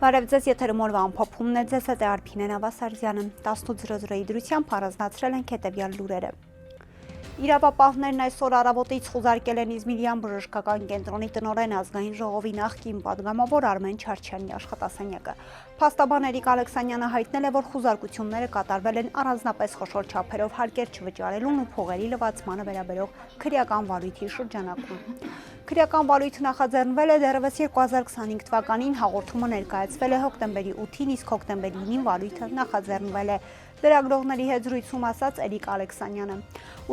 Բարև ձեզ, եթերում օրվա ամփոփումն է, ձեզ հետ է Արփինե Նավասարդյանը, 18:00-ի դրությամբ առանձնացրել ենք հետևյալ լուրերը։ Իրավապահներն այսօր առավոտից խուզարկել են Իզմիրյան բժշկական կենտրոնի տնօրեն ազգային ժողովի նախկին պատգամավոր Արմեն Չարչյանի աշխատասենյակը։ Փաստաբան Էրիկ Ալեքսանյանը հայտնել է, որ խուզարկությունները կատարվել են առանձնապես խոշոր չափերով հարկեր չվճարելուն ու փողերի լվացմանը վերաբերող քրեական վարույթի շրջանակում։ Քրեական վարույթը նախաձեռնվել է դեռևս 2025 թվականին, հաղորդումը ներկայացվել է հոկտեմբերի 8-ին, իսկ հոկտեմբերի 9-ին վարույթը նախաձեռնվել է։ Լրագրողների հետ զրույցում ասաց Էրիկ Ալեքսանյանը,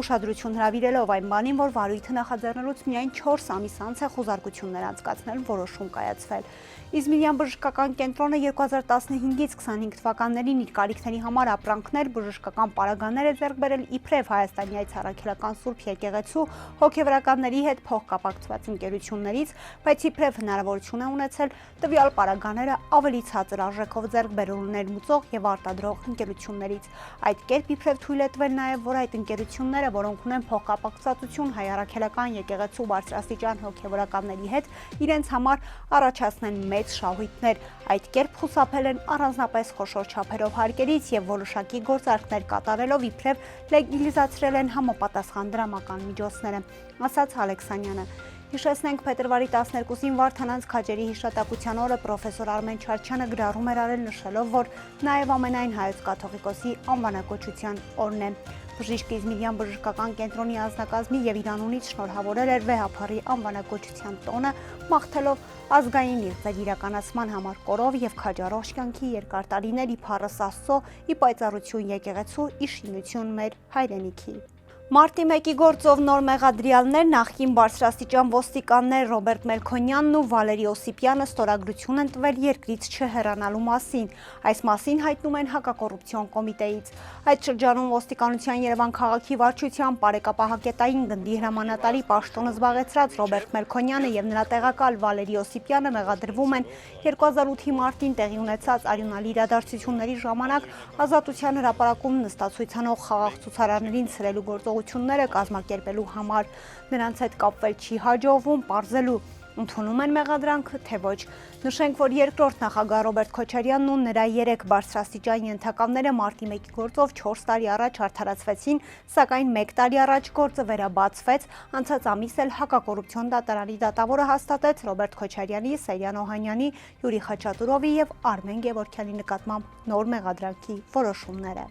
ուշադրություն հրավիրելով այն բանին, որ վարույթը նախաձեռնելուց միայն 4 ամիս անց է խուզարկություններ անցկացնել, որոշում կայացվել։ Իզմիրյան բժշկական կենտրոնը 2015-ից 25 թվականներին իր կարիքների համար ապրանքներ, բժշկական պարագաներ է ձեռք բերել իբրև Հայաստանի Այցառաքելական Սուրբ Եկեղեցու հոգևորականների հետ փոխկապակցված ընկերություններից, բայց իբրև հնարավորություն է ունեցել տվյալ պարագաները ավելի ցածր արժեքով ձեռք բերել ներմուծող եւ արտադրող ընկերություններից։ Այդ կերպ իբրև թույլ է տվել նաեւ, որ այդ ընկերությունները, որոնք ունեն փոխկապակցվածություն Հայ Առաքելական եկեղեցու բարձրաստիճան հոգևորականների հետ, իրենց համար առաջացնեն մեծ շահույթներ, այդ կերպ խուսափել են առանձնապես խոշոր չափերով հարկերից եւ որոշակի գործարքներ կատարելով իբրև լեգալիզացրել են համապատասխան դրամական միջոցները, ասաց Ալեքսանյանը։ Հիշեցնենք, փետրվարի 12-ին Վարդանանց քաջերի հիշատակության օրը պրոֆեսոր Արմեն Չարչյանը գրառում էր արել նշելով, որ նաև ամենայն հայոց կաթողիկոսի անվանակոչության օրն է։ Բժիշկ Իզմիրյան բժշկական կենտրոնի անձնակազմի եւ իրանունից շնորհավորել էր վեհափառի անվանակոչության տոնը, մաղթելով ազգային իղձեր իրականացման համար կորով եւ քաջարող կյանքի երկար տարիներ ի փառս Աստծո, ի պայծառություն եկեղեցու, ի շինություն մեր հայրենիքի։ Մարտի 1-ի գործով նոր մեղադրյալներ նախկին բարձրաստիճան ոստիկաններ Ռոբերտ Մելքոնյանն ու Վալերի Օսիպյանը ստորագրություն են տվել երկրից չհեռանալու մասին։ Այս մասին հայտնում են հակակոռուպցիոն կոմիտեից։ Այդ շրջանում ոստիկանության Երևան քաղաքի վարչության բարեկապահակետային գնդի հրամանատարի պաշտոնը զբաղեցրած Ռոբերտ Մելքոնյանը եւ նրա տեղակալ Վալերի Օսիպյանը մեղադրվում են 2008-ի մարտին տեղի ունեցած արյունալի իրադարձությունների ժամանակ Ազատության հրապարակում նստածույցանող խաղաղ ցուցարարներին ցրելու գործողությունները կազմակերպելու համար։ Նրանց հետ կապվել չի հաջողվում պարզելու ընդունում են մեղադրանքը, թե ոչ։ Նշենք, որ երկրորդ նախագահ Ռոբերտ Քոչարյանն ու նրա 3 բարձրաստիճան ենթականները մարտի 1-ի գործով 4 տարի առաջ արդարացվեցին, սակայն 1 տարի առաջ գործը վերաբացվեց։ Անցած ամիս էլ հակակոռուպցիոն դատարանի դատավորը հաստատեց Ռոբերտ Քոչարյանի, Սերյան Օհանյանի, Յուրի Խաչատուրովի եւ Արմեն Գևորգյանի նկատմամբ նոր մեղադրանքի որոշումները։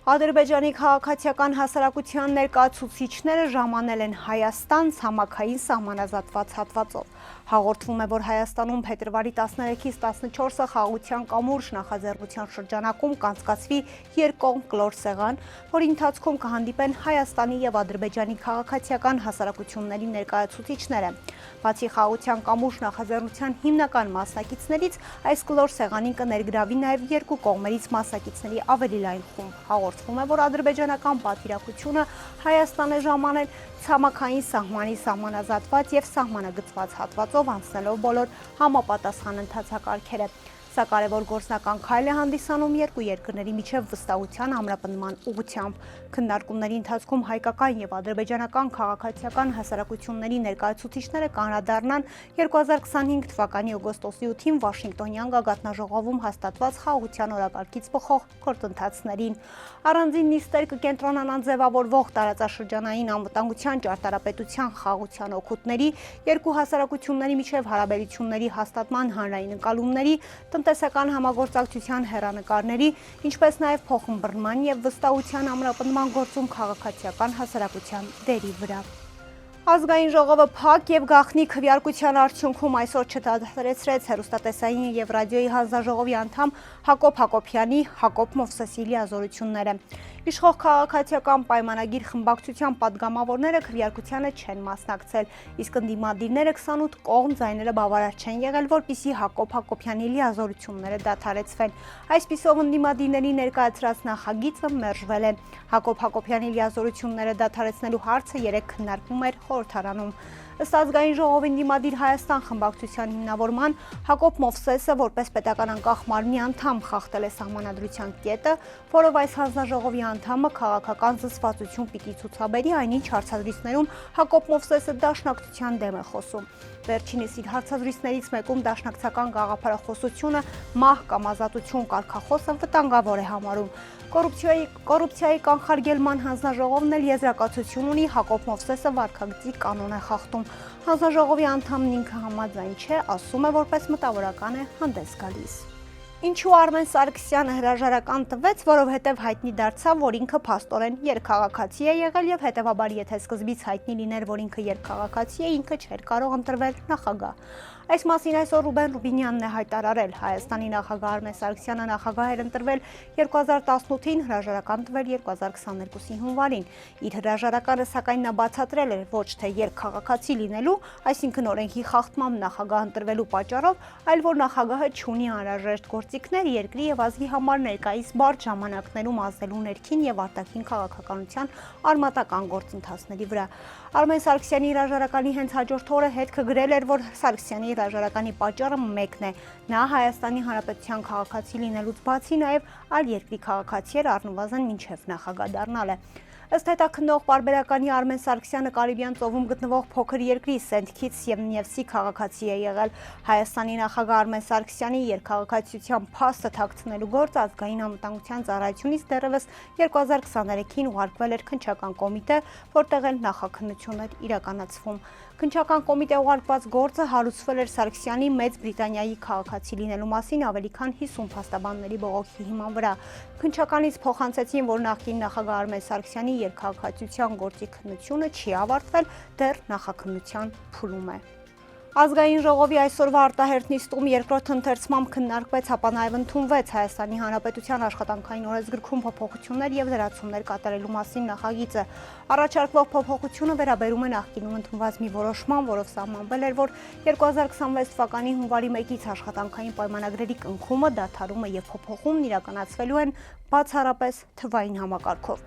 Ադրբեջանի քաղաքացիական հասարակության ներկայացուցիչները ժամանել են Հայաստան ցամաքային սահմանազատված հատվածով։ Հաղորդվում է, որ Հայաստանում փետրվարի 13-ից 14-ը խաղաղության կամուրջ նախաձեռնության շրջանակում կանցկացվի երկկողմ կլոր սեղան, որի ընթացքում կհանդիպեն Հայաստանի եւ Ադրբեջանի քաղաքացիական հասարակությունների ներկայացուցիչները։ Բացի խաղաղության կամուրջ նախաձեռնության հիմնական մասնակիցներից, այս կլոր սեղանին կներգրավի նաեւ երկու կողմերից մասնակիցների ավելի լայն խումբ։ Հաղորդվում է, որ ադրբեջանական պատվիրակությունը Հայաստան է ժամանել ցամաքային սահմանի սահմանազատված եւ սահմանագծված հատվածով անցնելով բոլոր համապատասխան ընթացակարգերը։ Սա կարևոր գործնական քայլ է հանդիսանում երկու երկրների միջև վստահության ամրապնդման ուղղությամբ։ Քննարկումների ընթացքում հայկական եւ ադրբեջանական քաղաքացիական հասարակությունների ներկայացուցիչները կանրադառնան 2025 թվականի օգոստոսի 8-ին Վաշինգտոնյան գագաթնաժողովում հաստատված խաղաղության օրակարգից բխող գործընթացներին։ Առանձին նիստեր կկենտրոնանան ձևավորվող տարածաշրջանային անվտանգության ճարտարապետության խաղաղության օգուտների, երկու հասարակությունների միջև հարաբերությունների հաստատման հանրային ընկալումների, տնտեսական համագործակցության հեռանկարների, ինչպես նաև փոխըմբռնման եւ վստահության ամրապնդման գործում քաղաքացիական հասարակության դերի վրա։ Ազգային ժողովը փակ եւ գաղտնի քվեարկության արդյունքում այսօր չդադարեցրեց հեռուստատեսային եւ ռադիոյի հանձնաժողովի անդամ Հակոբ Հակոբյանի, Հակոբ Մովսեսի լիազորությունները։ Իշխող քաղաքացիական պայմանագիր խմբակցության падգամավորները քվեարկությանը չեն մասնակցել, իսկ ընդդիմադիրները 28 կողմ ձայները բավարար չեն եղել, որպեսզի Հակոբ Հակոբյանի լիազորությունները դադարեցվեն։ Այսպիսով ընդդիմադիրների ներկայացրած նախագիծը մերժվել է։ Հակոբ Հակոբյանի լիազորությունները դադարեցնելու հարցը երեկ քննարկվում էր խորհրդարանում։ Ըստ ազգային ժողովի Ընդդիմադիր Հայաստան խմբակցության հիմնավորման Հակոբ Մովսեսը որպես պետական անկախ մարմնի անդամ խախտել է սահմանադրության կետը, որով այս հանձնաժողովի անդամը քաղաքական զսպվածություն պիտի ցուցաբերի, այնինչ հարցազրույցներում Հակոբ Մովսեսը դաշնակցության դեմ է խոսում։ Վերջինիս իր հարցազրույցներից մեկում դաշնակցական գաղափարախոսությունը մահ կամ ազատություն կարգախոսը վտանգավոր է համարում։ Կոռուպցիայի կանխարգելման հանձնաժողովն էլ եզրակացություն ունի, Հակոբ Մովսեսը վարքագծի կանոն է խախտում։ Հանձնաժողովի անդամն ինքը համաձայն չէ, ասում է, որպես մտավորական է հանդես գալիս։ Ինչու Արմեն Սարգսյանը հրաժարական տվեց, որովհետև հայտնի դարձավ, որ ինքը փաստորեն երկքաղաքացի է եղել եւ հետեւաբար եթե սկզբից հայտնի լիներ, որ ինքը երկքաղաքացի է, ինքը չէր կարող ընտրվել նախագահ։ Այս մասին այսօր Ռուբեն Ռուբինյանն է հայտարարել։ Հայաստանի նախագահ Արմեն Սարգսյանը նախագահ էր ընտրվել 2018-ին, հրաժարական տվել 2022-ի հունվարին։ Իր հրաժարականը սակայն նա բացատրել էր ոչ թե երկքաղաքացի լինելու, այսինքն օրենքի խախտմամբ նախագահ ընտրվելու պատճառով, այլ որ նախագահը չունի անհրաժեշտ գործիքներ երկրի եւ ազգի համար ներկայիս բարդ ժամանակներում ազդելու ներքին եւ արտաքին քաղաքականության արմատական գործընթացների վրա։ Արմեն Սարգսյանի հրաժարականի հենց հաջորդ օրը հետքը գրել էր, որ Սարգսյանի հրաժարականի պատճառը մեկն է։ Նա Հայաստանի Հանրապետության քաղաքացի լինելուց բացի նաև այլ երկրի քաղաքացի էր առնվազն մինչև նախագահ դառնալը։ Ըստ հետաքննող պարբերականի Արմեն Սարգսյանը Կարիբյան ծովում գտնվող փոքր երկրի Սենթ Քիթս եւ Նիևսի քաղաքացի է եղել։ Հայաստանի նախագահ Արմեն Սարգսյանի երկքաղաքացիության փաստը թաքցնելու գործը ազգային անվտանգության ծառայությունից դեռևս 2023-ին ուղարկվել էր քննչական կոմիտե, որտեղ էլ նախաքննություն էր իրականացվում։ Քննչական կոմիտե ուղարկված գործը հարուցվել էր Սարգսյանի Մեծ Բրիտանիայի քաղաքացի լինելու մասին ավելի քան 50 փաստաբանների բողոքի հիման վրա։ Քննչականից փոխանցեցին, որ նախկին նախագահ Արմեն Սարգսյանի երկքաղաքացիության գործի քննությունը չի ավարտվել, դեռ նախաքննության փուլում է։ Ազգային ժողովի այսօրվա արտահերթ նիստում երկրորդ ընթերցմամբ քննարկվեց, ապա նաև ընդունվեց Հայաստանի Հանրապետության աշխատանքային օրենսգրքում փոփոխություններ եւ լրացումներ կատարելու մասին նախագիծը։ Առաջարկվող փոփոխությունը վերաբերում է նախկինում ընդունված մի որոշման, որով սահմանվել էր, որ 2026 թվականի հունվարի 1-ից աշխատանքային պայմանագրերի կնքումը, դադարումը եւ փոփոխումն իրականացվելու են բացառապես թվային համակարգով։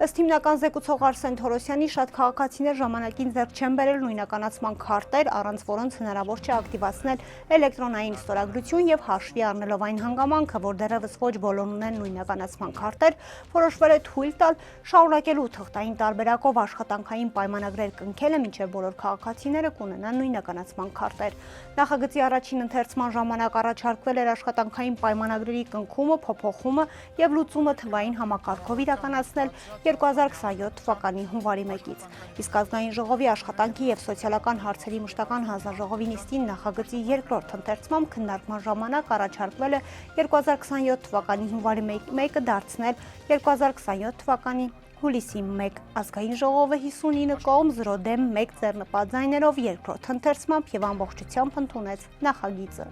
Ըստ հիմնական զեկուցող Արսեն Թորոսյանի, շատ քաղաքացիներ ժամանակին ձեռք չեն բերել նույնականացման քարտեր, առանց որոնց հնարավոր չէ ակտիվացնել էլեկտրոնային ստորագրություն եւ հաշվի առնելով այն հանգամանքը, որ դեռևս ոչ բոլորն ունեն նույնականացման քարտեր, որոշվել է թույլ տալ շարունակելու թղթային տարբերակով աշխատանքային պայմանագրեր կնքելը, մինչեւ բոլոր քաղաքացիները կունենան նույնականացման քարտեր։ Նախագծի առաջին ընթերցման ժամանակ առաջարկվել էր աշխատանքային պայմանագրերի կնքումը, փոփոխումը եւ լուծումը թվային համակարգով իրականացնել 2027 թվականի հունվարի 1-ից։ Իսկ ազգային ժողովի աշխատանքի եւ սոցիալական հարցերի մշտական հանձնաժողովի նիստին նախագծի երկրորդ ընթերցմամբ քննարկման ժամանակ առաջարկվել է 2027 թվականի հունվարի 1-ը դարձնել 2027 թվականի հուլիսի 1։ Ազգային ժողովը 59 կողմ 0 դեմ 1 ձեռնպատ ձայներով երկրորդ ընթերցմամբ եւ ամբողջությամբ ընդունեց նախագիծը։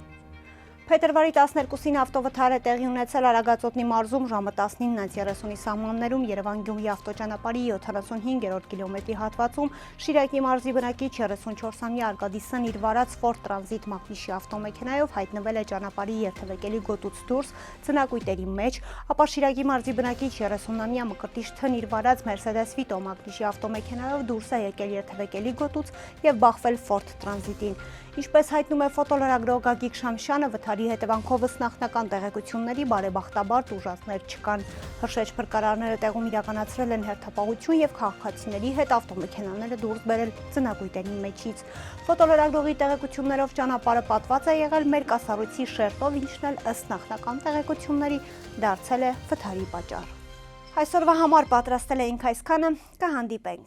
Փետրվարի 12-ին ավտովթար է տեղի ունեցել Արագածոտնի մարզում ժամը 19:30-ի սահմաններում Երևան-Գյումրի ավտոճանապարհի 75-րդ կիլոմետրի հատվածում Շիրակի մարզի բնակիչ 34-ամյա Արկադիսն իր վարած Ford Transit մակնիշի ավտոմեքենայով հայտնվել է ճանապարհի երթևեկելի գոտուց դուրս ծնակույտերի մեջ, ապա Շիրակի մարզի բնակիչ 30-ամյա Մկրտիչ Թ-ն իր վարած Mercedes Vito մակնիշի ավտոմեքենայով դուրս է եկել երթևեկելի գոտուց եւ բախվել Ford Transit-ին։ Ինչպես հայտնում է ֆոտոլրագրող Գագիկ Շամշյանը, վթարի հետևանքով ըստ նախնական տեղեկությունների բարեբախտաբար ուժասներ չկան։ Հրշեջ փրկարարները տեղում իրականացրել են հերթապահություն եւ քաղաքացիների հետ ավտոմեքենաները դուրս բերել ծնակույտերի մեջից։ Ֆոտոլրագրողի տեղեկություններով ճանապարհը պատված է եղել մերկասառույցի շերտով, ինչն էլ ըստ նախնական տեղեկությունների դարձել է վթարի պատճառ։ Այսօրվա համար պատրաստել էինք այսքանը, կհանդիպենք։